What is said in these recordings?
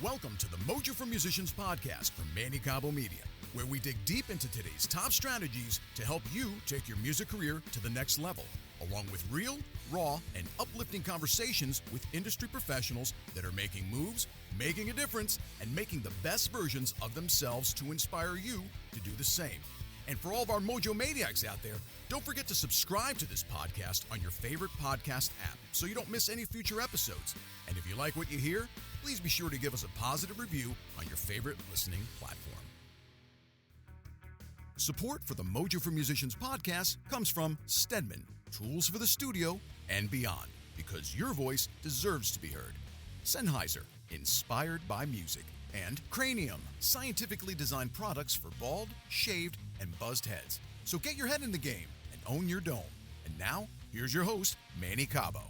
Welcome to the Mojo for Musicians podcast from Manny Cabo Media, where we dig deep into today's top strategies to help you take your music career to the next level, along with real, raw, and uplifting conversations with industry professionals that are making moves, making a difference, and making the best versions of themselves to inspire you to do the same. And for all of our Mojo Maniacs out there, don't forget to subscribe to this podcast on your favorite podcast app so you don't miss any future episodes. And if you like what you hear, please be sure to give us a positive review on your favorite listening platform. Support for the Mojo for Musicians podcast comes from Stedman, tools for the studio and beyond, because your voice deserves to be heard. Sennheiser, inspired by music. And Cranium, scientifically designed products for bald, shaved, and buzzed heads. So get your head in the game and own your dome. And now, here's your host, Manny Cabo.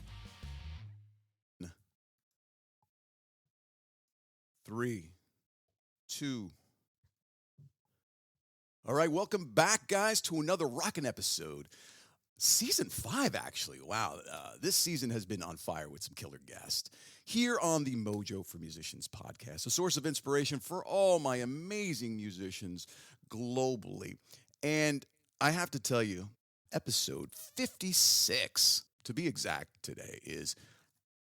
3, 2. All right, welcome back, guys, to another rockin' episode. Season 5, actually. Wow, this season has been on fire with some killer guests. Here on the Mojo for Musicians podcast, a source of inspiration for all my amazing musicians globally. And I have to tell you, episode 56, to be exact today, is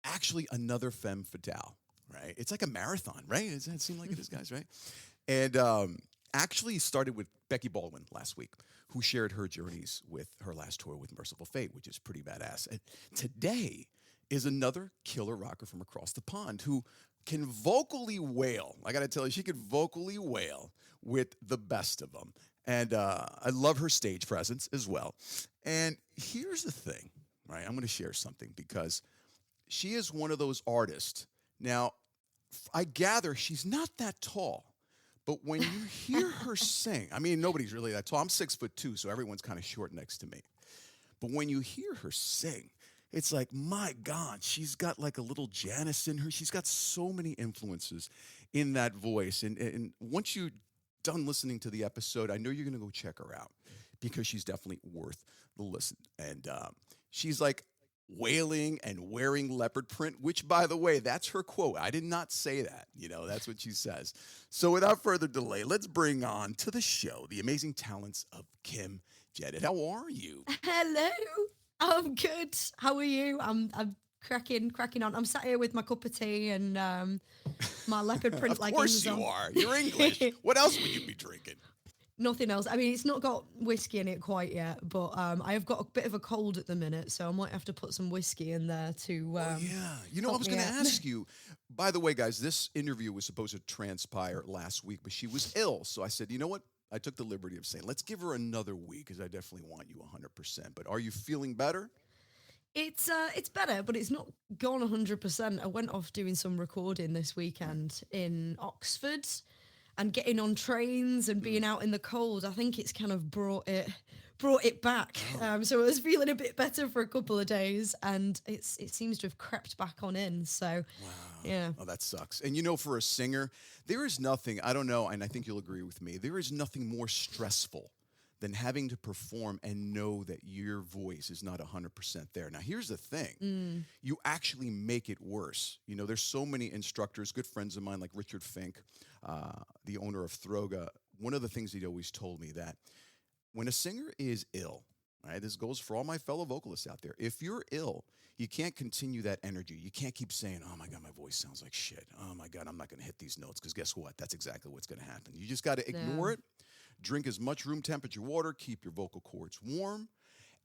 actually another femme fatale, right? It's like a marathon, right? Does that seem like it is, guys, right? And actually started with Becky Baldwin last week, who shared her journeys with her last tour with Merciful Fate, which is pretty badass. And today is another killer rocker from across the pond who can vocally wail. I got to tell you, she could vocally wail with the best of them. And I love her stage presence as well. And here's the thing, right? I'm going to share something because she is one of those artists. Now, I gather she's not that tall. But when you hear her sing, I mean, nobody's really that tall. I'm 6'2", so everyone's kind of short next to me. But when you hear her sing, it's like, my God, she's got like a little Janice in her. She's got so many influences in that voice. And once you're done listening to the episode, I know you're going to go check her out because she's definitely worth the listen. And she's like wailing and wearing leopard print, which, by the way, that's her quote. I did not say that. You know, that's what she says. So without further delay, let's bring on to the show the amazing talents of Kim Jennett. How are you? Hello. I'm good. How are you? I'm cracking on. I'm sat here with my cup of tea and my leopard print leggings. Of course you are. You're English. What else would you be drinking? Nothing else. I mean, it's not got whiskey in it quite yet, but I have got a bit of a cold at the minute, so I might have to put some whiskey in there to yeah. You know, I was going to ask you, by the way, guys, this interview was supposed to transpire last week, but she was ill. So I said, you know what? I took the liberty of saying, let's give her another week because I definitely want you 100%. But are you feeling better? It's better, but it's not gone 100%. I went off doing some recording this weekend in Oxford. And getting on trains and being out in the cold, I think it's kind of brought it back. So I was feeling a bit better for a couple of days, and it seems to have crept back on in. So, wow. Yeah. Oh, that sucks. And you know, for a singer, there is nothing, I don't know, and I think you'll agree with me, there is nothing more stressful than having to perform and know that your voice is not 100% there. Now, here's the thing. You actually make it worse. You know, there's so many instructors, good friends of mine like Richard Fink, the owner of Throga. One of the things he'd always told me that when a singer is ill, right, this goes for all my fellow vocalists out there. If you're ill, you can't continue that energy. You can't keep saying, oh, my God, my voice sounds like shit. Oh, my God, I'm not going to hit these notes because guess what? That's exactly what's going to happen. You just got to ignore it. Drink as much room temperature water, keep your vocal cords warm,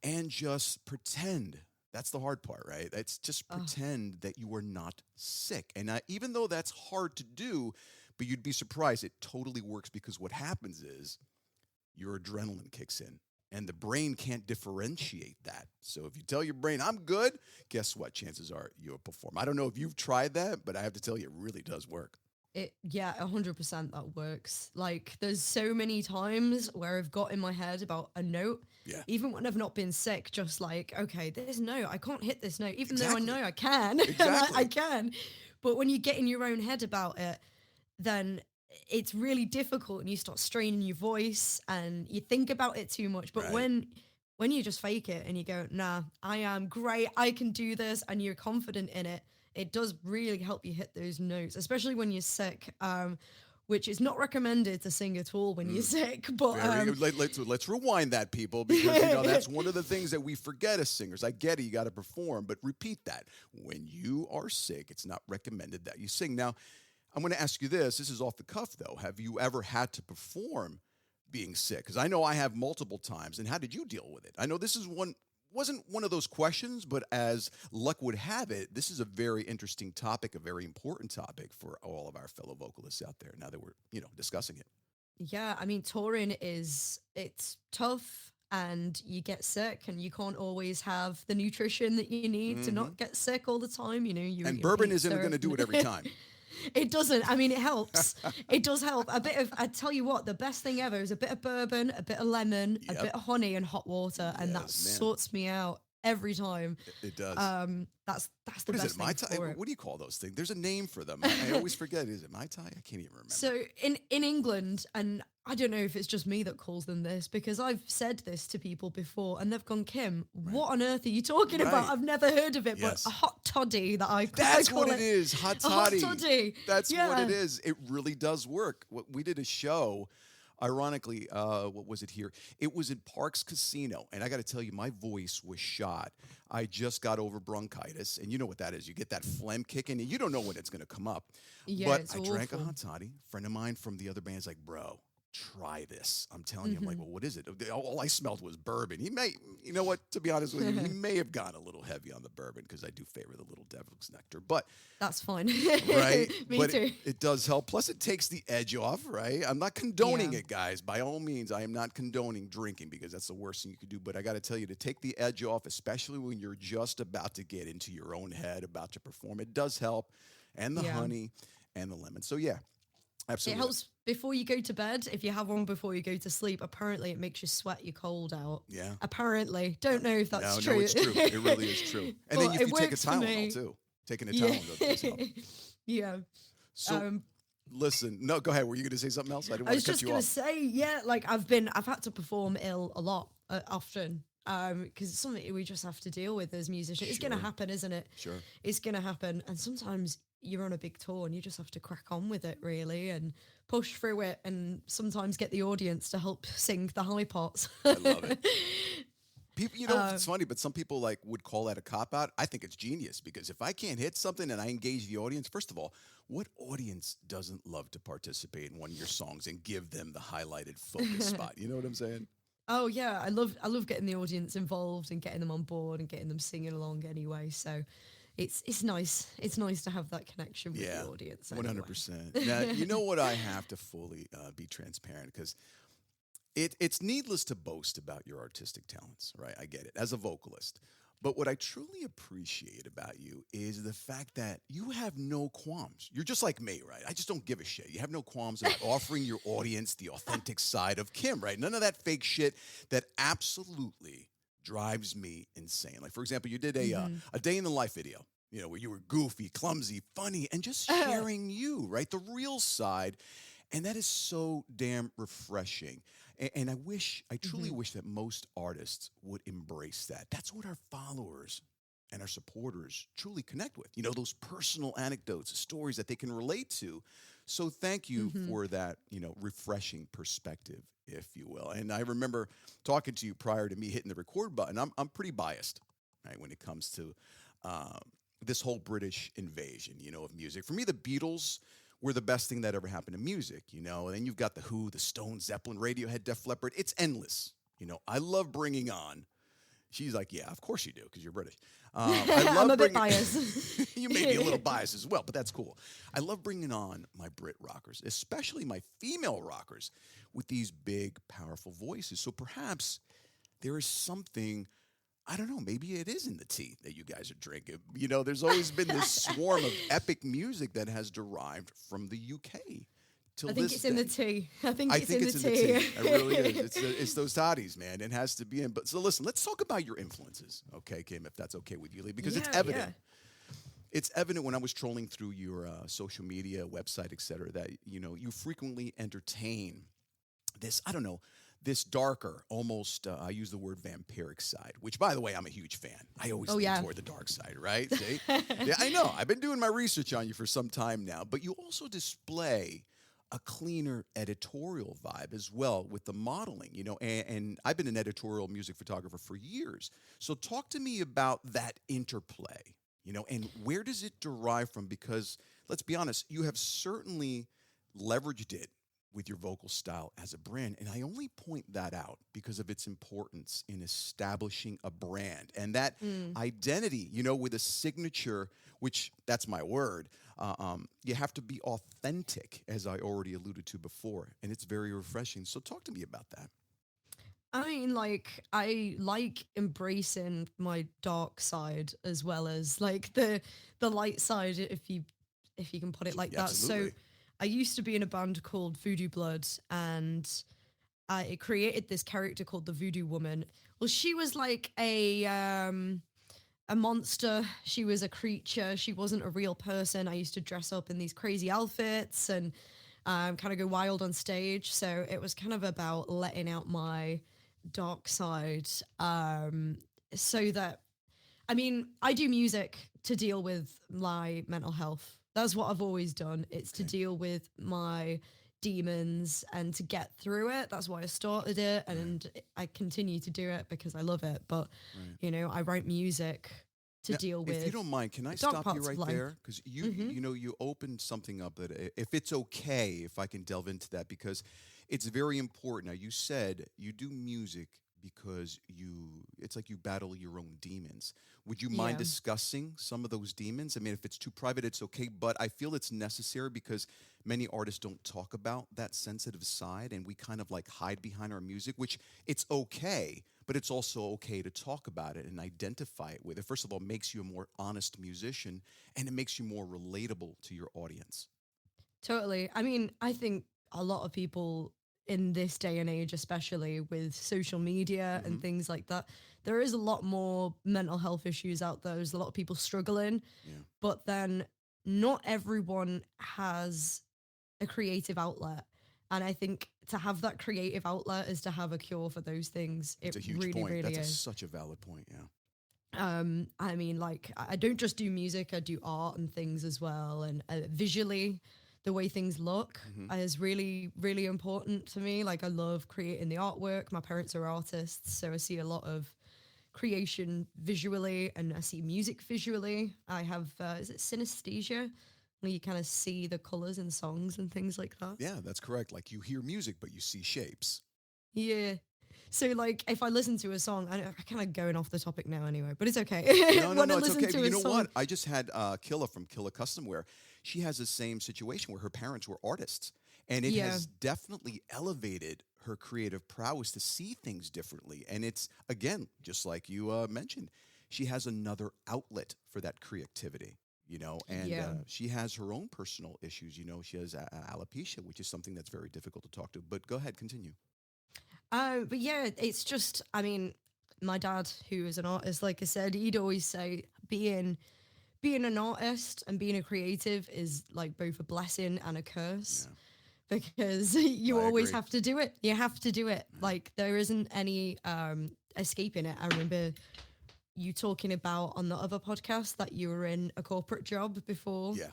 and just pretend. That's the hard part, right? It's just pretend that you are not sick. And even though that's hard to do, but you'd be surprised, it totally works because what happens is your adrenaline kicks in, and the brain can't differentiate that. So if you tell your brain, I'm good, guess what? Chances are you'll perform. I don't know if you've tried that, but I have to tell you, it really does work. 100% that works. Like, there's so many times where I've got in my head about a note, even when I've not been sick, just like, okay, this note, I can't hit this note, even though I know I can. I can. But when you get in your own head about it, then it's really difficult and you start straining your voice and you think about it too much. But when you just fake it and you go, nah, I am great, I can do this, and you're confident in it, it does really help you hit those notes, especially when you're sick. Which is not recommended to sing at all when you're sick. But let's rewind that, people, because that's one of the things that we forget as singers. I get it, you got to perform, but repeat that. When you are sick, it's not recommended that you sing. Now, I'm going to ask you this. This is off the cuff, though. Have you ever had to perform being sick? Because I know I have multiple times. And how did you deal with it? I know this is wasn't one of those questions, but as luck would have it, this is a very interesting topic, a very important topic for all of our fellow vocalists out there now that we're, discussing it. Yeah, I mean, touring it's tough and you get sick and you can't always have the nutrition that you need to not get sick all the time. And bourbon isn't going to do it every time. It doesn't. I mean, it helps. It does help. I tell you what, the best thing ever is a bit of bourbon, a bit of lemon, a bit of honey and hot water. And that sorts me out every time. It does. That's the best thing for it. What do you call those things? There's a name for them. I always forget. Is it Mai Tai? I can't even remember. So in England, and I don't know if it's just me that calls them this, because I've said this to people before and they've gone, Kim, what on earth are you talking about? I've never heard of it, but a hot toddy That's what it is. Hot toddy. Hot toddy. That's what it is. It really does work. We did a show. Ironically, what was it here? It was in Parks Casino, and I got to tell you, my voice was shot. I just got over bronchitis, and you know what that is. You get that phlegm kicking, and you don't know when it's going to come up. Yeah, but I drank a hot toddy. A friend of mine from the other band's like, bro, try this. I'm telling you. I'm like, well, what is it? All I smelled was bourbon. He may, you know what, to be honest with you, he may have gone a little heavy on the bourbon because I do favor the Little Devil's Nectar. But that's fine. Right? Me but too. It does help. Plus, it takes the edge off, right? I'm not condoning it, guys. By all means, I am not condoning drinking because that's the worst thing you could do. But I got to tell you, to take the edge off, especially when you're just about to get into your own head, about to perform, it does help. And the honey and the lemon. So, yeah. Absolutely. It helps before you go to bed. If you have one before you go to sleep, apparently it makes you sweat your cold out. Yeah. Apparently. Don't know if that's true. No, it's true. It really is true. And then if you take a Tylenol, too. Taking a Tylenol does help. Yeah. So, listen. No, go ahead. Were you going to say something else? I didn't want to cut you off. I was just going to say, like, I've had to perform ill a lot, often. Because it's something we just have to deal with as musicians. It's going to happen, isn't it? Sure. It's going to happen. And sometimes you're on a big tour and you just have to crack on with it, really, and push through it, and sometimes get the audience to help sing the high parts. I love it. People, it's funny, but some people would call that a cop-out. I think it's genius, because if I can't hit something and I engage the audience, first of all, what audience doesn't love to participate in one of your songs and give them the highlighted focus spot? You know what I'm saying? Oh yeah, I love getting the audience involved and getting them on board and getting them singing along anyway. So it's nice. It's nice to have that connection with the audience. 100%. Now, you know what? I have to fully be transparent, because it's needless to boast about your artistic talents, right? I get it, as a vocalist. But what I truly appreciate about you is the fact that you have no qualms. You're just like me, right? I just don't give a shit. You have no qualms about offering your audience the authentic side of Kim, right? None of that fake shit that absolutely drives me insane. Like, for example, you did a day in the life video, where you were goofy, clumsy, funny, and just sharing you, right? The real side. And that is so damn refreshing. And I truly wish that most artists would embrace that. That's what our followers and our supporters truly connect with. Those personal anecdotes, stories that they can relate to. So thank you for that, refreshing perspective, if you will. And I remember talking to you prior to me hitting the record button. I'm pretty biased, right, when it comes to this whole British invasion, of music. For me, the Beatles were the best thing that ever happened to music, And then you've got The Who, The Stones, Zeppelin, Radiohead, Def Leppard. It's endless. I love bringing on. She's like, yeah, of course you do, because you're British. I'm a bit biased. You may be a little biased as well, but that's cool. I love bringing on my Brit rockers, especially my female rockers, with these big, powerful voices. So perhaps there is something, I don't know, maybe it is in the tea that you guys are drinking. There's always been this swarm of epic music that has derived from the UK. I think it's in the tea. I think it's in the tea. It really is. It's those toddies, man. It has to be in. But so listen, let's talk about your influences, okay, Kim, if that's okay with you, Lee, because it's evident. Yeah. It's evident when I was trolling through your social media, website, et cetera, that, you frequently entertain this, I don't know, this darker, almost, I use the word vampiric side, which, by the way, I'm a huge fan. I always Oh, lean yeah. toward the dark side, right? See? Yeah, I know. I've been doing my research on you for some time now, but you also display a cleaner editorial vibe as well with the modeling, and I've been an editorial music photographer for years. So talk to me about that interplay, and where does it derive from? Because let's be honest, you have certainly leveraged it with your vocal style as a brand. And I only point that out because of its importance in establishing a brand and that identity, with a signature, which that's my word. You have to be authentic, as I already alluded to before, and it's very refreshing. So talk to me about that. I mean, I like embracing my dark side as well as like the light side, if you can put it like that. Absolutely. So I used to be in a band called Voodoo Blood, and I created this character called the Voodoo Woman. Well, she was like a monster. She was a creature. She wasn't a real person. I used to dress up in these crazy outfits and kind of go wild on stage. So it was kind of about letting out my dark side, so that, I mean, I do music to deal with my mental health. That's what I've always done. It's to deal with my demons and to get through it. That's why I started it, and I continue to do it because I love it. But I write music to deal with. If you don't mind, can I stop you right there? Because you opened something up that, if it's okay, if I can delve into that, because it's very important. Now, you said you do music because it's like you battle your own demons. Would you mind discussing some of those demons? I mean, if it's too private, it's okay, but I feel it's necessary because many artists don't talk about that sensitive side, and we kind of like hide behind our music, which it's okay, but it's also okay to talk about it and identify it with it. First of all, it makes you a more honest musician, and it makes you more relatable to your audience. Totally. I mean, I think a lot of people in this day and age, especially with social media and things like that, there is a lot more mental health issues out there. There's a lot of people struggling, but then not everyone has a creative outlet. And I think to have that creative outlet is to have a cure for those things. It's a huge really, point. really That's is. such a valid point, yeah. I mean, like, I don't just do music, I do art and things as well. And visually, the way things look is really, really important to me. Like, I love creating the artwork. My parents are artists, so I see a lot of creation visually, and I see music visually. I have, is it synesthesia? Where you kind of see the colors in songs and things like that. Yeah, that's correct. Like, you hear music, but you see shapes. Yeah. So, like, if I listen to a song, I'm kind of going off the topic now anyway, but it's okay. No, it's okay. But you know what? I just had Killa from Killa Custom Wear. She has the same situation where her parents were artists, and it has definitely elevated her creative prowess to see things differently. And it's, again, just like you mentioned, she has another outlet for that creativity. And she has her own personal issues. She has alopecia, which is something that's very difficult to talk to. But go ahead, continue. But yeah, it's just, I mean, my dad, who is an artist, like I said, he'd always say being an artist and being a creative is like both a blessing and a curse, because you always have to do it. You have to do it. Like, there isn't any escaping it. I remember you talking about on the other podcast that you were in a corporate job before. Yeah.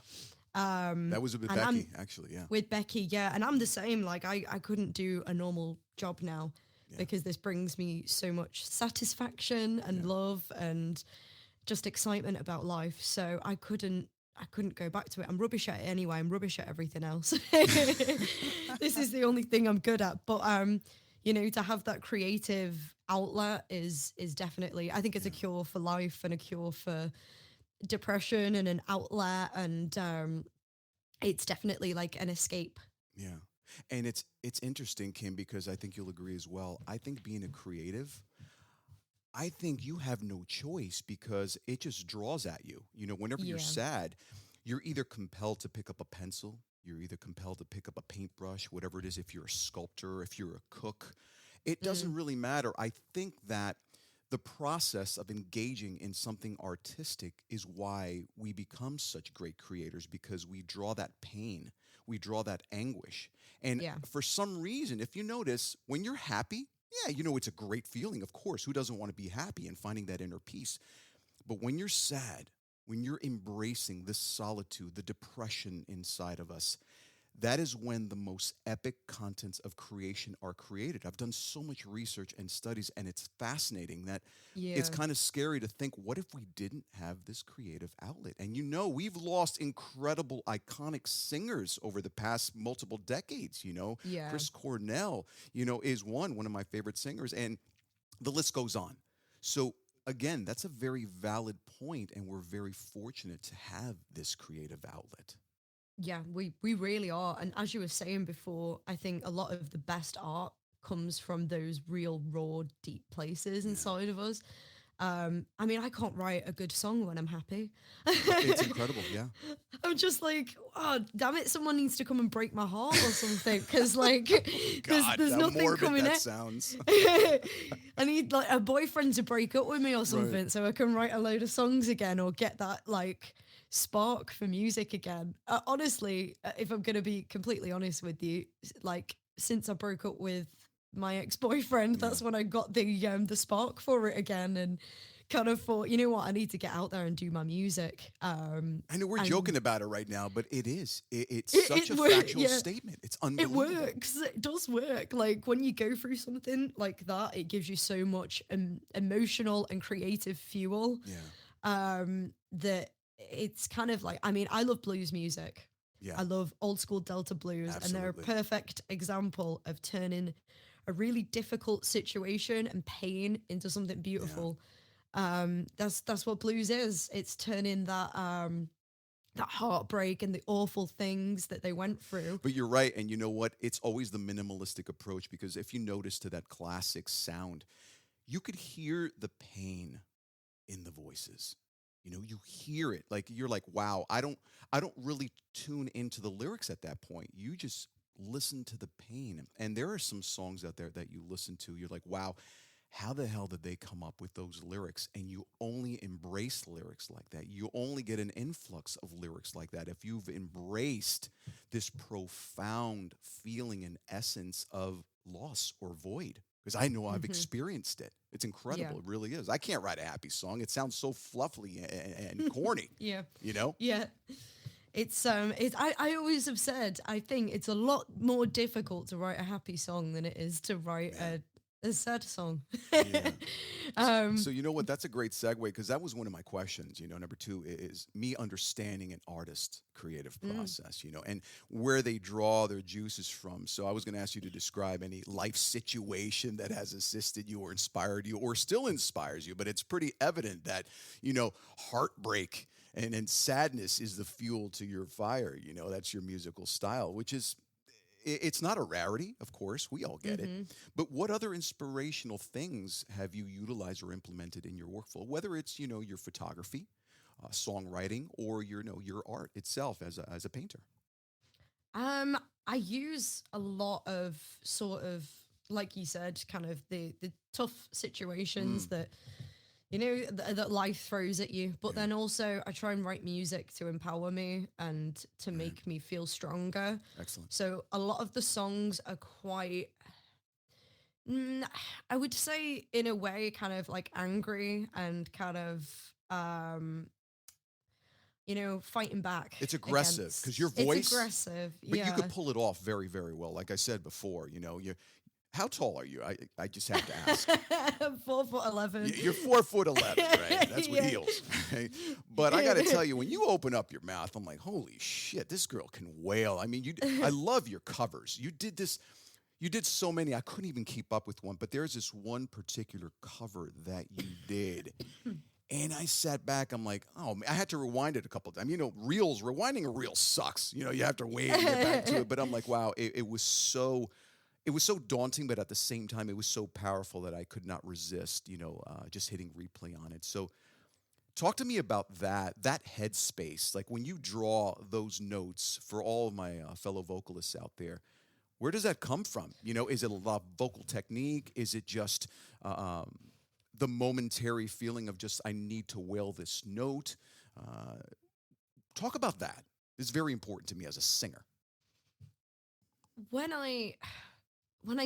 That was with Becky, actually, yeah. With Becky, yeah. And I'm the same. Like, I couldn't do a normal job now because this brings me so much satisfaction and love and just excitement about life. So I couldn't go back to it. I'm rubbish at it anyway. I'm rubbish at everything else. This is the only thing I'm good at. But to have that creative outlet is definitely, I think it's a cure for life and a cure for depression and an outlet, and it's definitely like an escape. Yeah. And it's interesting, Kim, because I think you'll agree as well. I think being a creative, I think you have no choice because it just draws at you. Whenever you're sad, you're either compelled to pick up a pencil, you're either compelled to pick up a paintbrush, whatever it is. If you're a sculptor, if you're a cook, it doesn't really matter. I think that the process of engaging in something artistic is why we become such great creators, because we draw that pain, we draw that anguish. And for some reason, if you notice, when you're happy, yeah, you know, it's a great feeling, of course. Who doesn't want to be happy and finding that inner peace? But when you're sad, when you're embracing this solitude, the depression inside of us, that is when the most epic contents of creation are created. I've done so much research and studies, and it's fascinating that it's kind of scary to think, what if we didn't have this creative outlet? And you know, we've lost incredible, iconic singers over the past multiple decades, you know. Chris Cornell, you know, is one of my favorite singers, and the list goes on. So again, that's a very valid point, and we're very fortunate to have this creative outlet. Yeah, we really are. And as you were saying before, I think a lot of the best art comes from those real, raw, deep places inside of us. I mean, I can't write a good song when I'm happy. It's incredible, yeah. I'm just like, oh, damn it, someone needs to come and break my heart or something. Because, like, there's nothing coming that in. Sounds. I need, like, a boyfriend to break up with me or something so I can write a load of songs again or get that, like, spark for music again. Honestly, if I'm going to be completely honest with you, like, since I broke up with my ex-boyfriend, that's when I got the spark for it again, and kind of thought, you know what, I need to get out there and do my music. I know we're joking about it right now, but it's such a factual statement. It's unbelievable. It works. It does work. Like, when you go through something like that, it gives you so much emotional and creative fuel. That it's kind of like, I mean, I love blues music. I love old school Delta blues. Absolutely. And they're a perfect example of turning a really difficult situation and pain into something beautiful. That's what blues is. It's turning that heartbreak and the awful things that they went through. But you're right, and you know what? It's always the minimalistic approach, because if you notice to that classic sound, you could hear the pain in the voices. You know, you hear it. Like, you're like, wow, I don't really tune into the lyrics at that point. You just listen to the pain. And there are some songs out there that you listen to, you're like, wow, how the hell did they come up with those lyrics? And you only embrace lyrics like that. You only get an influx of lyrics like that if you've embraced this profound feeling and essence of loss or void. Because I know I've experienced it. It's incredible. It really is. I can't write a happy song. It sounds so fluffy and corny. You know? Yeah. I always have said, I think it's a lot more difficult to write a happy song than it is to write a sad song. So you know what? That's a great segue, because that was one of my questions. You know, number two is me understanding an artist's creative process, you know, and where they draw their juices from. So I was going to ask you to describe any life situation that has assisted you or inspired you or still inspires you. But it's pretty evident that, you know, heartbreak and sadness is the fuel to your fire. You know, that's your musical style, which is, it's not a rarity, of course. We all get it. But what other inspirational things have you utilized or implemented in your workflow? Whether it's, you know, your photography, songwriting, or your art itself as a painter. I use a lot of sort of, like you said, kind of the tough situations that, you know, that life throws at you. But then also I try and write music to empower me and to make me feel stronger. Excellent. So a lot of the songs are quite, I would say in a way, kind of like angry and kind of, you know, fighting back. It's aggressive, because your voice. It's aggressive, but you could pull it off very, very well. Like I said before, you know, how tall are you? I just have to ask. 4'11". You're 4'11", right? That's with heels. Right? But I got to tell you, when you open up your mouth, I'm like, holy shit, this girl can wail. I mean, I love your covers. You did so many, I couldn't even keep up with one. But there's this one particular cover that you did. And I sat back, I'm like, oh, I had to rewind it a couple of times. You know, rewinding a reel sucks. You know, you have to wait and get back to it. But I'm like, wow, it was so daunting, but at the same time, it was so powerful that I could not resist, you know, just hitting replay on it. So talk to me about that headspace. Like, when you draw those notes for all of my fellow vocalists out there, where does that come from? You know, is it a lot of vocal technique? Is it just the momentary feeling of just, I need to wail this note. Talk about that. It's very important to me as a singer. When I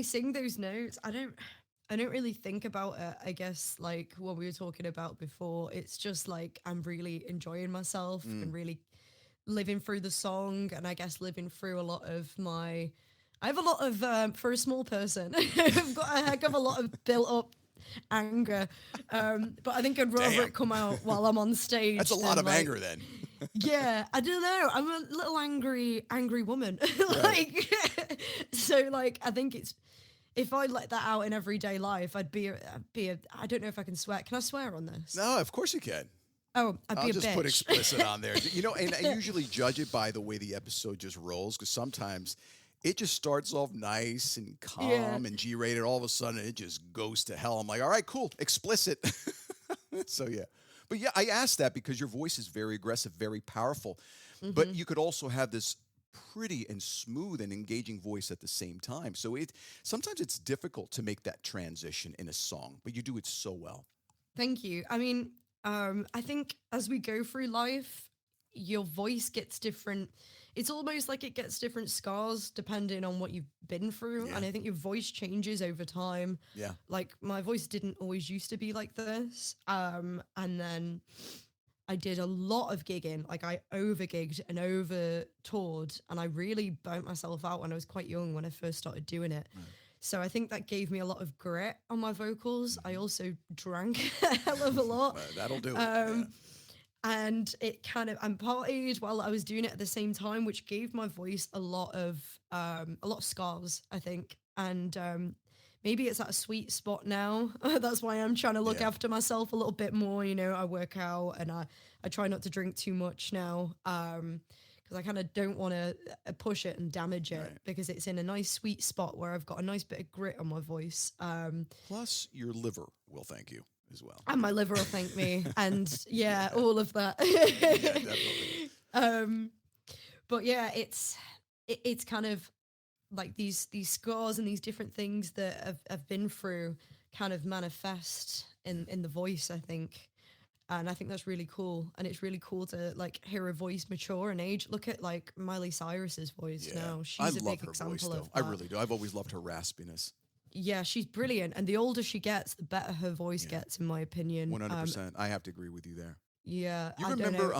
sing those notes, I don't really think about it. I guess like what we were talking about before. It's just like I'm really enjoying myself and really living through the song, and I guess living through a lot of my. I have a lot of for a small person. I've got a heck of a lot of built up anger, but I think I'd rather it come out while I'm on stage. That's a lot of anger then. Yeah, I don't know. I'm a little angry woman. Like, so like I think it's if I let that out in everyday life, I'd be a I don't know if I can swear. Can I swear on this? No, of course you can. Oh, I'd be I'll a just bitch. put explicit on there. You know, and I usually judge it by the way the episode just rolls, because sometimes it just starts off nice and calm and G-rated. All of a sudden, it just goes to hell. I'm like, all right, cool, explicit. So, yeah. But, yeah, I asked that because your voice is very aggressive, very powerful. But you could also have this pretty and smooth and engaging voice at the same time. So sometimes it's difficult to make that transition in a song, but you do it so well. Thank you. I mean, I think as we go through life, your voice gets different. It's almost like it gets different scars depending on what you've been through. Yeah. And I think your voice changes over time. Yeah. Like my voice didn't always used to be like this. And then I did a lot of gigging. Like I over gigged and over toured, and I really burnt myself out when I was quite young when I first started doing it. So I think that gave me a lot of grit on my vocals. I also drank a hell of a lot. That'll do it. And it kind of, and partied while I was doing it at the same time, which gave my voice a lot of scars, I think. And maybe it's at a sweet spot now. That's why I'm trying to look after myself a little bit more. You know, I work out and I try not to drink too much now. Because I kind of don't want to push it and damage it, because it's in a nice sweet spot where I've got a nice bit of grit on my voice. Plus, your liver will thank you as well. And my liver will thank me. And all of that. Yeah, definitely. But yeah, it's kind of like these scars and these different things that I've been through kind of manifest in the voice, I think. And I think that's really cool. And it's really cool to like hear a voice mature and age. Look at like Miley Cyrus's voice now. She's a big example of that. I really do. I've always loved her raspiness. Yeah, she's brilliant. And the older she gets, the better her voice gets, in my opinion. 100%. I have to agree with you there. Yeah. You remember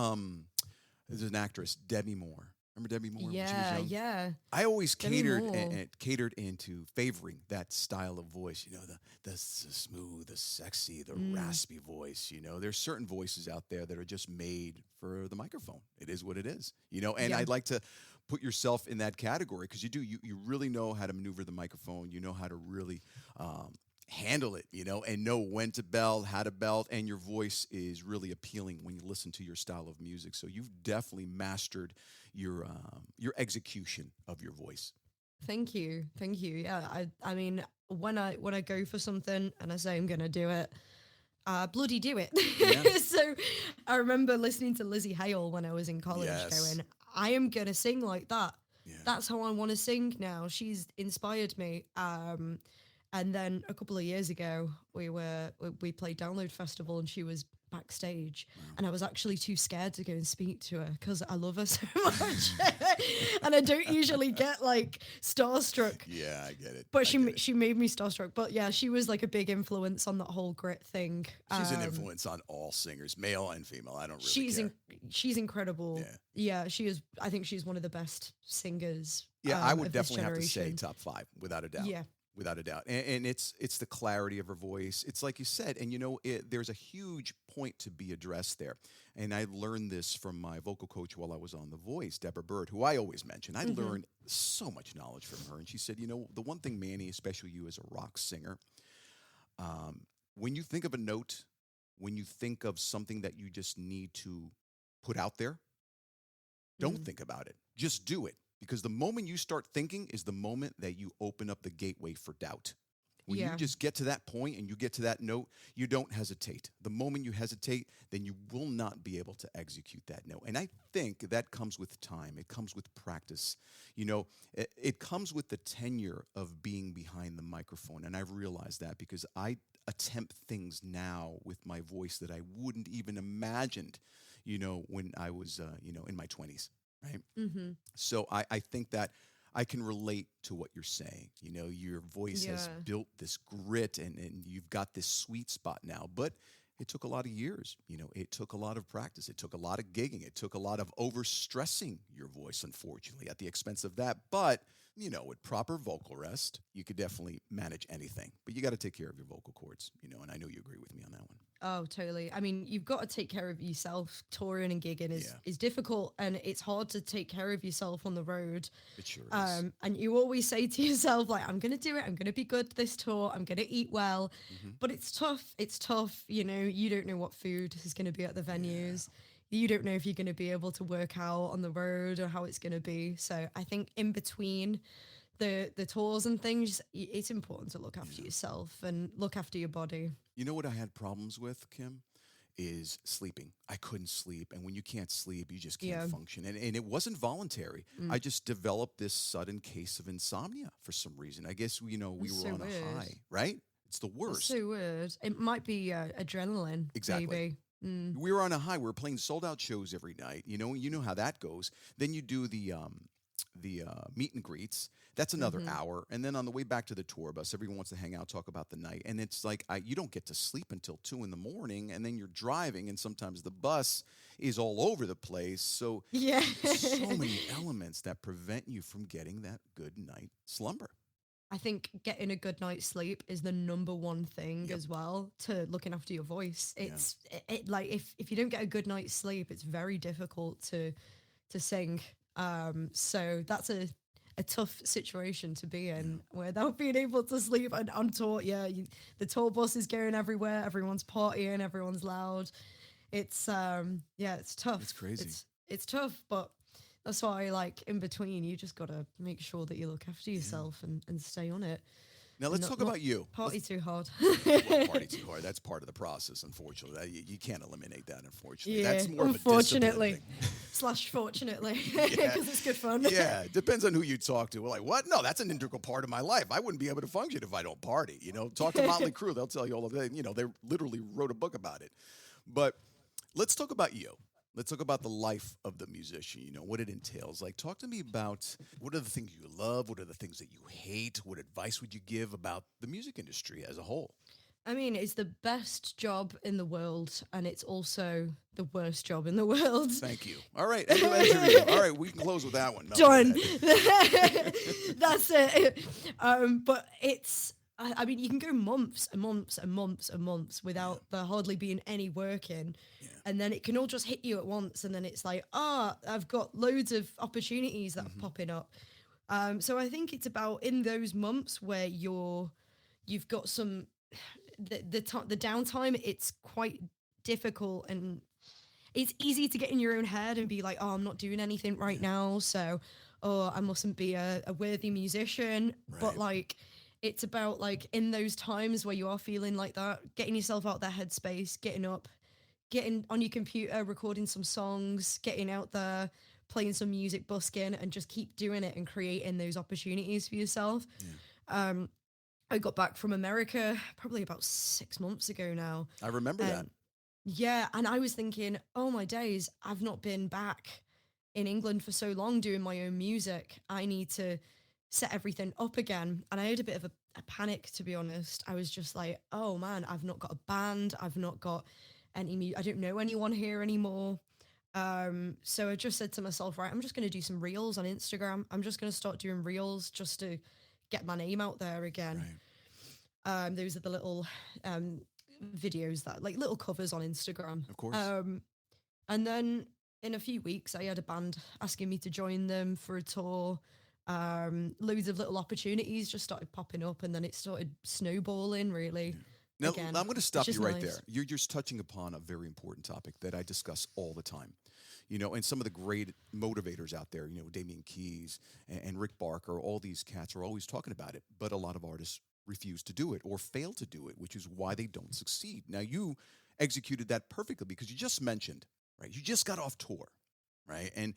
there's an actress, Debbie Moore. Remember Debbie Moore when she was young? Yeah. I always catered into favoring that style of voice, you know, the smooth, the sexy, the raspy voice, you know. There's certain voices out there that are just made for the microphone. It is what it is, you know, and I'd like to put yourself in that category, because you really know how to maneuver the microphone. You know how to really handle it, you know, and know when to belt, how to belt, and your voice is really appealing when you listen to your style of music. So you've definitely mastered your execution of your voice. Thank you. Yeah, I mean, when I go for something and I say I'm gonna do it, bloody do it. Yeah. So I remember listening to Lizzie Hale when I was in college, going, I am gonna sing like that. Yeah. That's how I want to sing now. She's inspired me. And then a couple of years ago, we played Download Festival, and she was backstage, and I was actually too scared to go and speak to her because I love her so much, and I don't usually get like starstruck. Yeah, I get it. But she made me starstruck. But yeah, she was like a big influence on that whole grit thing. She's an influence on all singers, male and female. I don't really care. She's incredible. Yeah, she is. I think she's one of the best singers. Yeah, I would definitely have to say top 5 without a doubt. Yeah. Without a doubt. And it's the clarity of her voice. It's like you said, and you know, there's a huge point to be addressed there. And I learned this from my vocal coach while I was on The Voice, Deborah Bird, who I always mention. I learned so much knowledge from her. And she said, you know, the one thing, Manny, especially you as a rock singer, when you think of a note, when you think of something that you just need to put out there, don't think about it. Just do it. Because the moment you start thinking is the moment that you open up the gateway for doubt. When you just get to that point and you get to that note, you don't hesitate. The moment you hesitate, then you will not be able to execute that note. And I think that comes with time. It comes with practice. You know, it comes with the tenure of being behind the microphone. And I've realized that because I attempt things now with my voice that I wouldn't even imagined, when I was, in my 20s, right? Mm-hmm. So I think that I can relate to what you're saying. Your voice has built this grit and you've got this sweet spot now. But it took a lot of years. It took a lot of practice. It took a lot of gigging. It took a lot of overstressing your voice, unfortunately, at the expense of that. But, with proper vocal rest, you could definitely manage anything. But you got to take care of your vocal cords, and I know you agree with me on that one. Oh, totally. I mean, you've got to take care of yourself. Touring and gigging is difficult, and it's hard to take care of yourself on the road. It sure is. And you always say to yourself, like, I'm going to do it. I'm going to be good this tour. I'm going to eat well. Mm-hmm. But it's tough. It's tough. You don't know what food is going to be at the venues. You don't know if you're going to be able to work out on the road or how it's going to be. So I think in between the tours and things, it's important to look after yourself and look after your body. You know what I had problems with, Kim? Is sleeping. I couldn't sleep. And when you can't sleep, you just can't function. And it wasn't voluntary. I just developed this sudden case of insomnia for some reason. I guess, we were on a high, right? It's the worst. That's so weird. It might be adrenaline. Exactly. Maybe. We were on a high. We were playing sold out shows every night. You know how that goes. Then you do the meet and greets. That's another hour. And then on the way back to the tour bus, everyone wants to hang out, talk about the night. And it's like, you don't get to sleep until 2 a.m. And then you're driving, and sometimes the bus is all over the place. So so many elements that prevent you from getting that good night slumber. I think getting a good night's sleep is the number one thing as well to looking after your voice. It's like if you don't get a good night's sleep, it's very difficult to sing. So that's a tough situation to be in without being able to sleep. And on tour, the tour bus is going everywhere. Everyone's partying. Everyone's loud. It's it's tough. It's crazy. It's tough, but that's why, like, in between, you just got to make sure that you look after yourself and stay on it. Now, let's talk about you. Party too hard. Well, party too hard. That's part of the process, unfortunately. You can't eliminate that, unfortunately. That's more of a discipline thing. / fortunately, because it's good fun. Yeah, it depends on who you talk to. We're like, what? No, that's an integral part of my life. I wouldn't be able to function if I don't party. Talk to Motley Crue. They'll tell you all of that. They literally wrote a book about it. But let's talk about you. Let's talk about the life of the musician, what it entails. Like, talk to me about what are the things you love? What are the things that you hate? What advice would you give about the music industry as a whole? I mean, it's the best job in the world, and it's also the worst job in the world. Thank you. All right. All right, we can close with that one. No, done. That's it. But it's... I mean, you can go months and months and months and months without there hardly being any work in. Yeah. And then it can all just hit you at once. And then it's like, I've got loads of opportunities that are popping up. So I think it's about in those months where you've got some, the downtime, it's quite difficult and it's easy to get in your own head and be like, I'm not doing anything right now. So, I mustn't be a worthy musician. Right. But like, it's about, like, in those times where you are feeling like that, getting yourself out that headspace, getting up, getting on your computer, recording some songs, getting out there, playing some music, busking, and just keep doing it and creating those opportunities for yourself. Yeah. I got back from America probably about 6 months ago now. I remember that. Yeah, and I was thinking, oh my days, I've not been back in England for so long doing my own music. I need to set everything up again. And I had a bit of a panic, to be honest. I was just like, oh man, I've not got a band. I've not got I don't know anyone here anymore. So I just said to myself, right, I'm just going to do some reels on Instagram. I'm just going to start doing reels just to get my name out there again. Right. Those are the little videos that, like, little covers on Instagram. Of course. And then in a few weeks, I had a band asking me to join them for a tour. Loads of little opportunities just started popping up, and then it started snowballing, really. Now, again, I'm going to stop you right there. You're just touching upon a very important topic that I discuss all the time. And some of the great motivators out there, Damian Keyes and Rick Barker, all these cats are always talking about it, but a lot of artists refuse to do it or fail to do it, which is why they don't succeed. Now, you executed that perfectly because you just mentioned, right? You just got off tour, right? And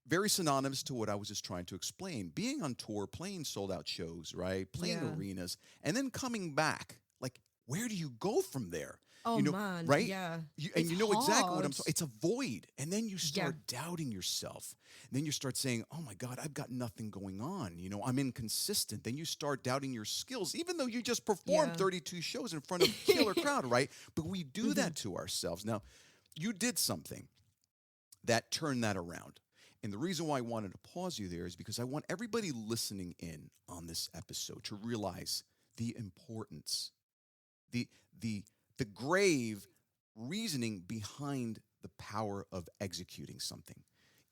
very synonymous to what I was just trying to explain. Being on tour, playing sold-out shows, right? Playing arenas, and then coming back. Like, where do you go from there? Oh man, right? yeah. And you know exactly what I'm hard. saying. It's a void. And then you start doubting yourself. And then you start saying, oh my God, I've got nothing going on. I'm inconsistent. Then you start doubting your skills, even though you just performed 32 shows in front of a killer crowd, right? But we do that to ourselves. Now, you did something that turned that around. And the reason why I wanted to pause you there is because I want everybody listening in on this episode to realize the importance, the grave reasoning behind the power of executing something.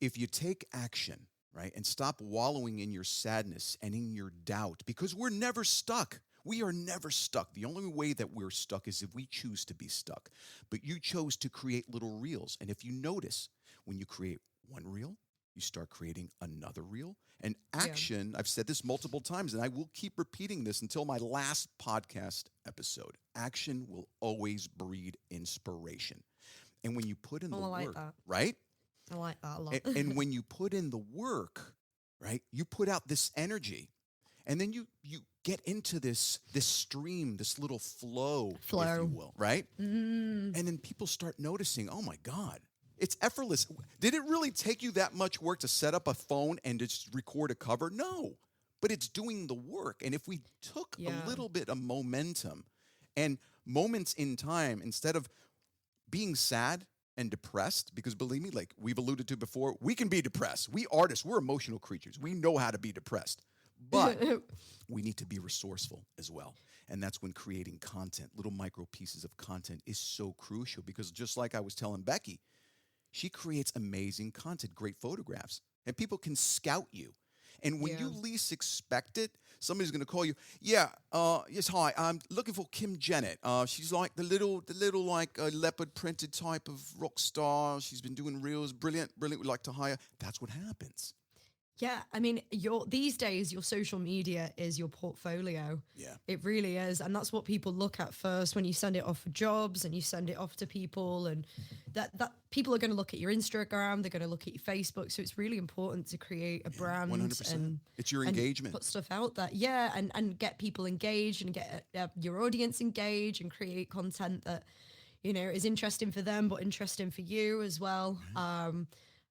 If you take action, right, and stop wallowing in your sadness and in your doubt, because we're never stuck. We are never stuck. The only way that we're stuck is if we choose to be stuck. But you chose to create little reels. And if you notice, when you create one reel, you start creating another reel. And action, I've said this multiple times, and I will keep repeating this until my last podcast episode. Action will always breed inspiration. And when you put in the work, right? I like that a lot. And when you put in the work, right, you put out this energy. And then you get into this stream, this little flow, if you will, right? And then people start noticing, oh my God, it's effortless. Did it really take you that much work to set up a phone and just record a cover? No, but it's doing the work. And if we took a little bit of momentum and moments in time, instead of being sad and depressed, because believe me, like we've alluded to before, we can be depressed. We artists, we're emotional creatures. We know how to be depressed. But we need to be resourceful as well. And that's when creating content, little micro pieces of content, is so crucial. Because just like I was telling Becky, she creates amazing content, great photographs, and people can scout you. And when you least expect it, somebody's going to call you. Yes, hi, I'm looking for Kim Jennett. She's like the little like leopard printed type of rock star. She's been doing reels, brilliant. We'd like to hire. That's what happens. Yeah, I mean, these days, your social media is your portfolio. Yeah. It really is. And that's what people look at first when you send it off for jobs and you send it off to people. And that people are going to look at your Instagram, they're going to look at your Facebook. So it's really important to create a brand. 100%. And it's your engagement. Put stuff out there. Yeah, and get people engaged and get your audience engaged and create content that, is interesting for them, but interesting for you as well. Mm-hmm.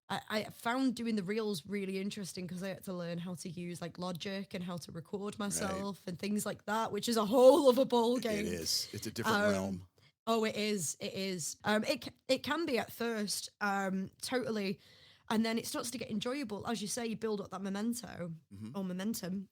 I found doing the reels really interesting because I had to learn how to use like Logic and how to record myself and things like that, which is a whole other ball game. It is. It's a different realm. Oh, it is. It is. It can be at first, totally. And then it starts to get enjoyable. As you say, you build up that momentum,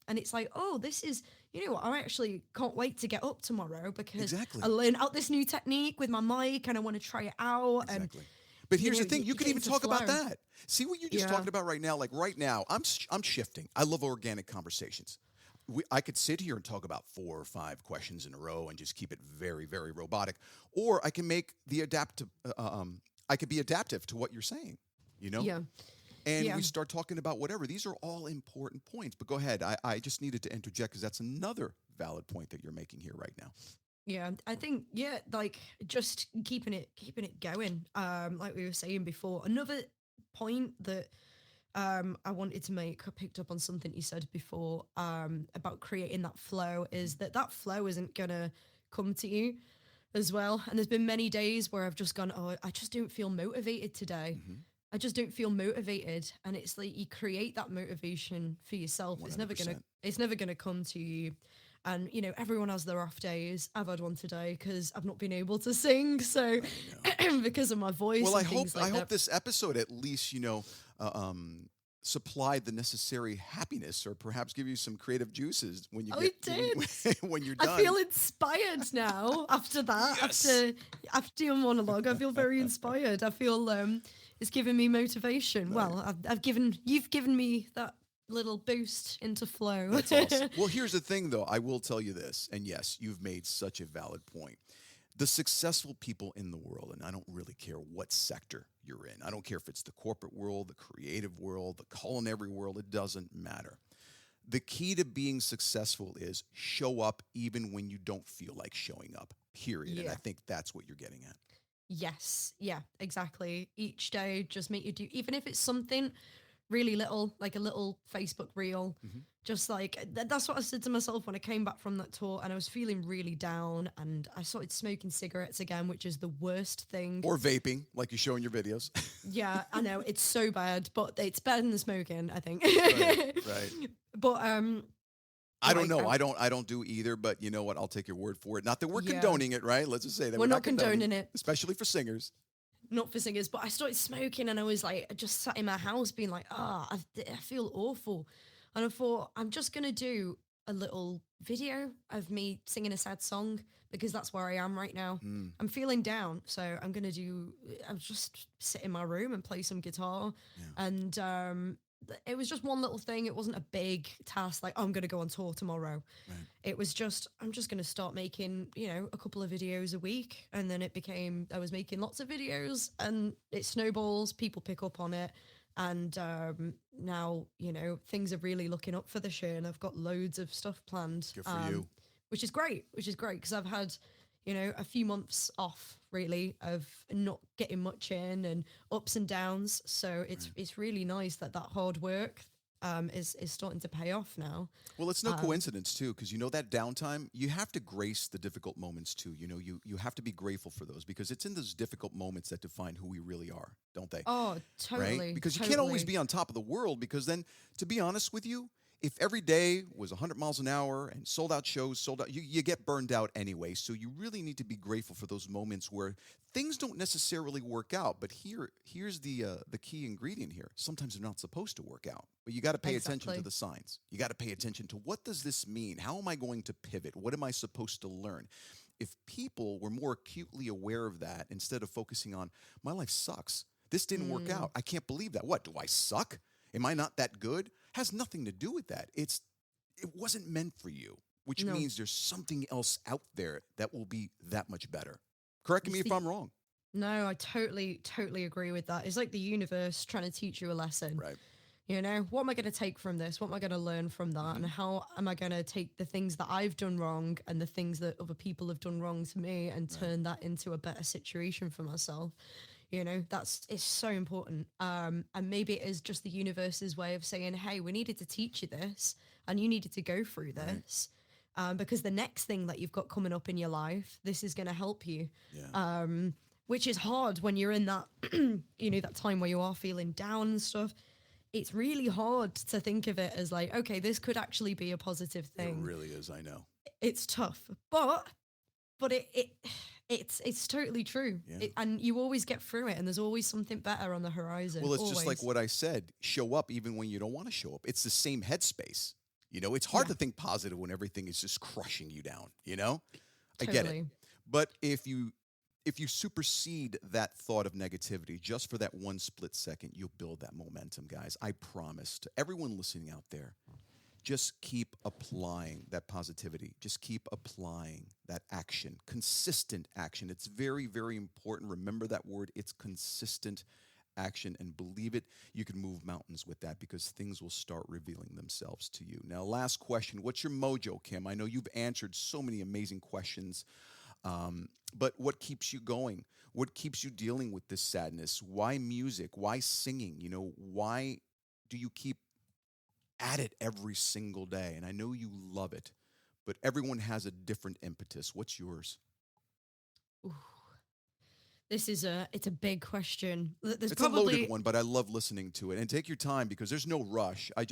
and it's like, oh, this is, what, I actually can't wait to get up tomorrow because I learned out this new technique with my mic and I want to try it out. Exactly. But here's the thing, you could even talk about that. See what you're just talking about right now? Like right now, I'm shifting. I love organic conversations. I could sit here and talk about 4 or 5 questions in a row and just keep it very, very robotic. Or I can make the adaptive, I could be adaptive to what you're saying, Yeah. And we start talking about whatever. These are all important points. But go ahead. I just needed to interject because that's another valid point that you're making here right now. Yeah, I think, like just keeping it going. Like we were saying before, another point that I wanted to make, I picked up on something you said before about creating that flow, is that flow isn't gonna come to you as well. And there's been many days where I've just gone, oh, I just don't feel motivated today. Mm-hmm. I just don't feel motivated. And it's like you create that motivation for yourself. 100%. It's never gonna come to you. And, everyone has their off days. I've had one today because I've not been able to sing. So because of my voice. Well, and I hope this episode at least, supplied the necessary happiness or perhaps give you some creative juices when you when you're done. I feel inspired now after that. Yes. After your monologue, I feel very inspired. I feel it's given me motivation. Right. Well, you've given me that little boost into flow. That's awesome. Well, here's the thing, though. I will tell you this, and yes, you've made such a valid point. The successful people in the world, and I don't really care what sector you're in. I don't care if it's the corporate world, the creative world, the culinary world. It doesn't matter. The key to being successful is show up even when you don't feel like showing up, period. Yeah. And I think that's what you're getting at. Yes. Yeah, exactly. Each day, just make you do, even if it's something really little, like a little Facebook reel. Just like, that's what I said to myself when I came back from that tour and I was feeling really down and I started smoking cigarettes again, which is the worst thing. Or vaping, like you show in your videos. Yeah, I know, it's so bad, but it's better than smoking, I think. Right. But, I don't know. I don't do either, but you know what? I'll take your word for it. Not that we're condoning it, right? Let's just say that we're not condoning it. Especially for singers. Not for singers, but I started smoking and I was like, I just sat in my house being like, I feel awful. And I thought, I'm just going to do a little video of me singing a sad song because that's where I am right now. I'm feeling down. So I'll just sit in my room and play some guitar. Yeah. And it was just one little thing. It wasn't a big task like, oh, I'm going to go on tour tomorrow. Right. It was just, I'm just going to start making, a couple of videos a week. And then it became, I was making lots of videos and it snowballs, people pick up on it. And now, things are really looking up for this year and I've got loads of stuff planned. Good for you. Which is great because I've had, a few months off really of not getting much in and ups and downs. So it's really nice that hard work is starting to pay off now. Well, it's no coincidence too, because that downtime, you have to grace the difficult moments too. You have to be grateful for those because it's in those difficult moments that define who we really are, don't they? Oh, totally. Right? Because you can't always be on top of the world because then, to be honest with you, if every day was 100 miles an hour and sold out shows, you get burned out anyway. So you really need to be grateful for those moments where things don't necessarily work out. But here's the key ingredient here. Sometimes they're not supposed to work out. But you got to pay attention to the signs. You got to pay attention to what does this mean? How am I going to pivot? What am I supposed to learn? If people were more acutely aware of that instead of focusing on, my life sucks. This didn't work out. I can't believe that. What, do I suck? Am I not that good? Has nothing to do with that. It wasn't meant for you, which means there's something else out there that will be that much better. Correct me if I'm wrong. No, I totally agree with that. It's like the universe trying to teach you a lesson. Right. What am I going to take from this? What am I going to learn from that? And how am I going to take the things that I've done wrong and the things that other people have done wrong to me and turn that into a better situation for myself? It's so important. And maybe it is just the universe's way of saying, hey, we needed to teach you this and you needed to go through this because the next thing that you've got coming up in your life, this is going to help you. Yeah. Which is hard when you're in that, that time where you are feeling down and stuff. It's really hard to think of it as like, okay, this could actually be a positive thing. It really is. I know. It's tough, but it's totally true. Yeah. And you always get through it and there's always something better on the horizon. Well, it's just like what I said, show up even when you don't want to show up. It's the same headspace. It's hard to think positive when everything is just crushing you down, I get it. But if you supersede that thought of negativity just for that one split second, you'll build that momentum, guys. I promise to everyone listening out there. Just keep applying that positivity. Just keep applying that action, consistent action. It's very, very important. Remember that word. It's consistent action. And believe it, you can move mountains with that because things will start revealing themselves to you. Now, last question. What's your mojo, Kim? I know you've answered so many amazing questions, but what keeps you going? What keeps you dealing with this sadness? Why music? Why singing? Why do you keep at it every single day? And I know you love it, but everyone has a different impetus. What's yours? Ooh. It's a big question. It's a loaded one, but I love listening to it. And take your time because there's no rush. I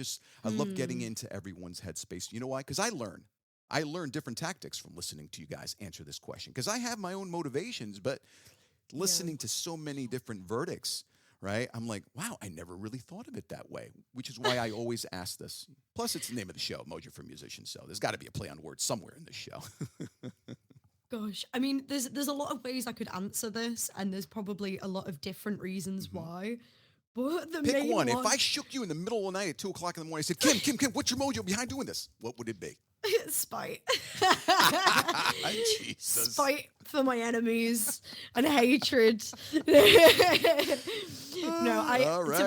love getting into everyone's headspace. You know why? Because I learn different tactics from listening to you guys answer this question. Because I have my own motivations, but listening to so many different verdicts, right? I'm like, wow, I never really thought of it that way, which is why I always ask this. Plus, it's the name of the show, Mojo for Musicians, so there's got to be a play on words somewhere in this show. Gosh, I mean, there's a lot of ways I could answer this, and there's probably a lot of different reasons why. But Pick one. If I shook you in the middle of the night at 2 o'clock in the morning, I said, Kim, what's your mojo behind doing this? What would it be? Spite. Jesus. Spite for my enemies and hatred. To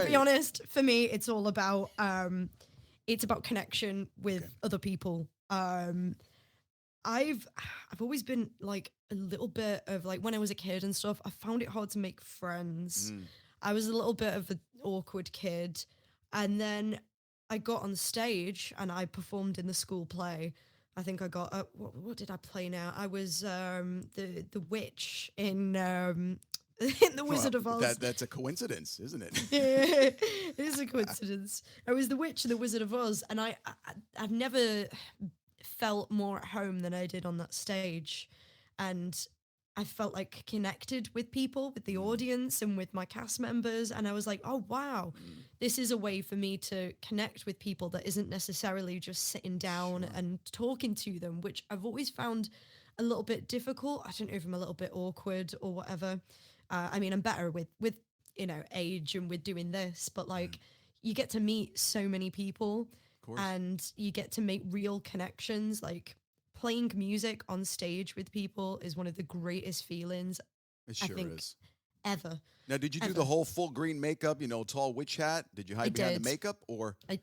be honest, for me, it's all about connection with other people. I've always been like a little bit of like when I was a kid and stuff, I found it hard to make friends. I was a little bit of an awkward kid. And then I got on stage and I performed in the school play. I think I got what did I play now? I was the witch in in the Wizard of Oz. That's a coincidence, isn't it? It is a coincidence. I was the witch in the Wizard of Oz, and I've never felt more at home than I did on that stage, and I felt like connected with people, with the audience, and with my cast members, and I was like, oh wow, this is a way for me to connect with people that isn't necessarily just sitting down and talking to them, which I've always found a little bit difficult. I don't know if I'm a little bit awkward or whatever. I mean, I'm better with age and with doing this, but like you get to meet so many people and you get to make real connections. Like playing music on stage with people is one of the greatest feelings I think is. Ever. Now, did you do the whole full green makeup, tall witch hat? Did you hide behind the makeup or? I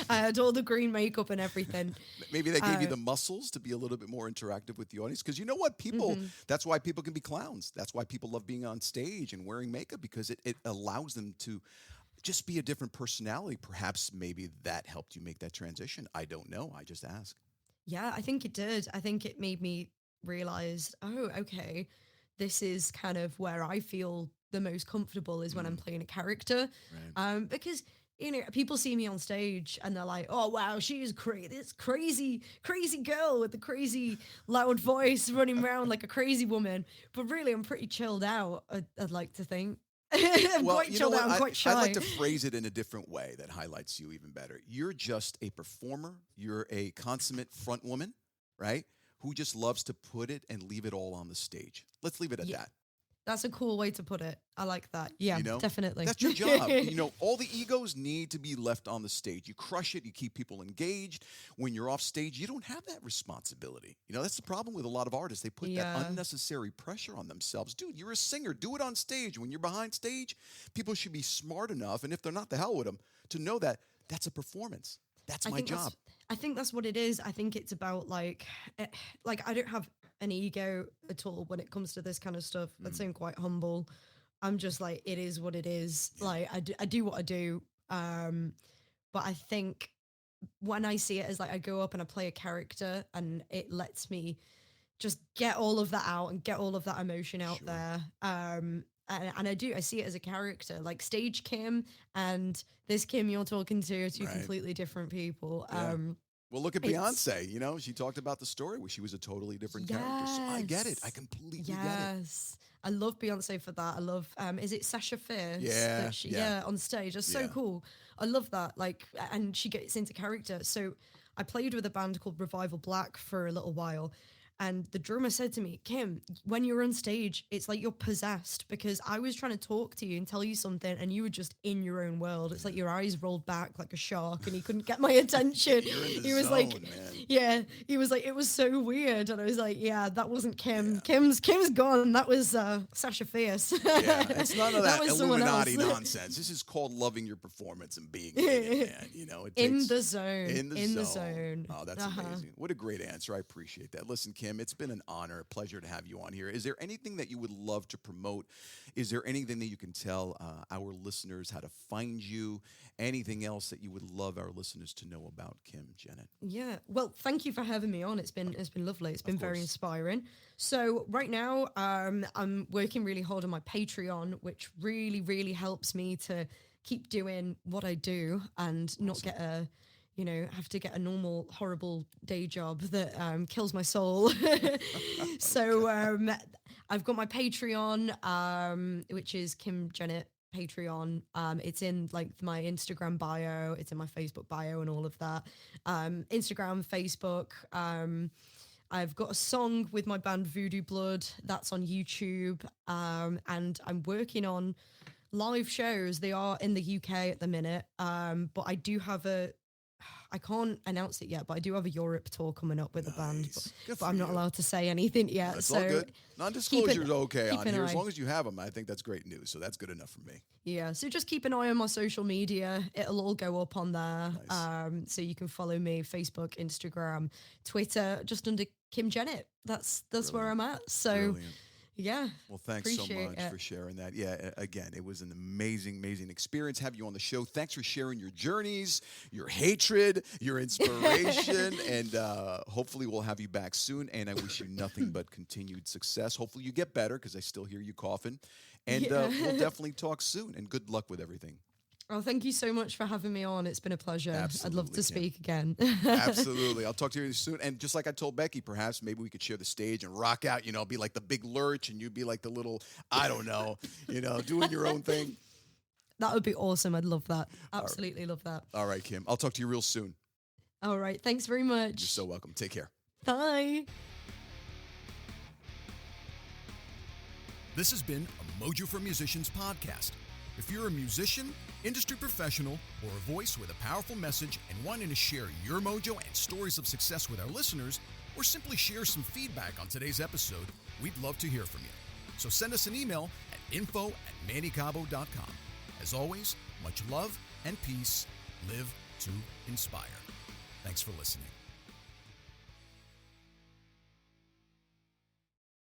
had all the green makeup and everything. Maybe they gave you the muscles to be a little bit more interactive with the audience. Because you know what? People, that's why people can be clowns. That's why people love being on stage and wearing makeup, because it allows them to just be a different personality. Perhaps maybe that helped you make that transition. I don't know. I just ask. Yeah, I think it did. I think it made me realize, oh, okay, this is kind of where I feel the most comfortable is when I'm playing a character. Right. Because, people see me on stage and they're like, oh, wow, she is this crazy girl with the crazy loud voice running around like a crazy woman. But really, I'm pretty chilled out, I'd like to think. I'm quite chilled out. I'm quite shy. I'd like to phrase it in a different way that highlights you even better. You're just a performer. You're a consummate front woman, right? Who just loves to put it and leave it all on the stage. Let's leave it at that. That's a cool way to put it. I like that. Yeah, definitely. That's your job. All the egos need to be left on the stage. You crush it. You keep people engaged. When you're off stage, you don't have that responsibility. That's the problem with a lot of artists. They put that unnecessary pressure on themselves. Dude, you're a singer. Do it on stage. When you're behind stage, people should be smart enough, and if they're not, the hell with them, to know that that's a performance. That's my job. I think that's what it is. I think it's about I don't have an ego at all when it comes to this kind of stuff. I'd say I'm quite humble. I'm just like, it is what it is. Like I do what I do. But I think when I see it as I go up and I play a character and it lets me just get all of that out and get all of that emotion out there. And I see it as a character, like stage Kim and this Kim you're talking to are two completely different people. Yeah. Well, look at Beyonce. She talked about the story where she was a totally different character. So I get it. I completely get it. Yes. I love Beyonce for that. I love, is it Sasha Fierce? Yeah. On stage. That's so cool. I love that. And she gets into character. So I played with a band called Revival Black for a little while. And the drummer said to me, Kim, when you're on stage, it's like you're possessed, because I was trying to talk to you and tell you something and you were just in your own world. It's like your eyes rolled back like a shark and he couldn't get my attention. He was like, yeah, he was like, it was so weird. And I was like, yeah, that wasn't Kim. Kim's gone. That was Sasha Fierce. Yeah, it's none of that Illuminati nonsense. This is called loving your performance and being in it, man. In the zone. In the zone. Oh, that's amazing. What a great answer. I appreciate that. Listen, Kim, it's been an honor, a pleasure to have you on here. Is there anything that you would love to promote? Is there anything that you can tell our listeners how to find you? Anything else that you would love our listeners to know about Kim Jennett? Yeah, well, thank you for having me on. It's been lovely. It's been very inspiring. So right now, I'm working really hard on my Patreon, which really, really helps me to keep doing what I do and not get have to get a normal, horrible day job that kills my soul. So I've got my Patreon, which is Kim Jennett Patreon. It's in my Instagram bio. It's in my Facebook bio and all of that. Instagram, Facebook. I've got a song with my band Voodoo Blood. That's on YouTube. And I'm working on live shows. They are in the UK at the minute. But I do have I can't announce it yet, but I do have a Europe tour coming up with the band, but I'm not allowed to say anything yet. That's all good. Non-disclosure is okay on here. As long as you have them, I think that's great news. So that's good enough for me. Yeah. So just keep an eye on my social media. It'll all go up on there. Nice. So you can follow me, Facebook, Instagram, Twitter, just under Kim Jennett. That's where I'm at. So Yeah. Well, thanks so appreciate much it. for sharing that. Yeah, again, it was an amazing, amazing experience having you on the show. Thanks for sharing your journeys, your hatred, your inspiration, and hopefully we'll have you back soon. And I wish you nothing but continued success. Hopefully you get better because I still hear you coughing. And Yeah. we'll definitely talk soon. And good luck with everything. Oh, thank you so much for having me on. It's been a pleasure. I'd love Absolutely, to speak again. Absolutely. I'll talk to you soon. And just like I told Becky, perhaps maybe we could share the stage and rock out, be like the big lurch and you'd be like the little, I don't know, doing your own thing. That would be awesome. I'd love that. Absolutely love that. All right, Kim. I'll talk to you real soon. All right. Thanks very much. You're so welcome. Take care. Bye. This has been a Mojo for Musicians podcast. If you're a musician, industry professional, or a voice with a powerful message and wanting to share your mojo and stories of success with our listeners, or simply share some feedback on today's episode, we'd love to hear from you. So send us an email at info@mannycabo.com. As always, much love and peace. Live to inspire. Thanks for listening.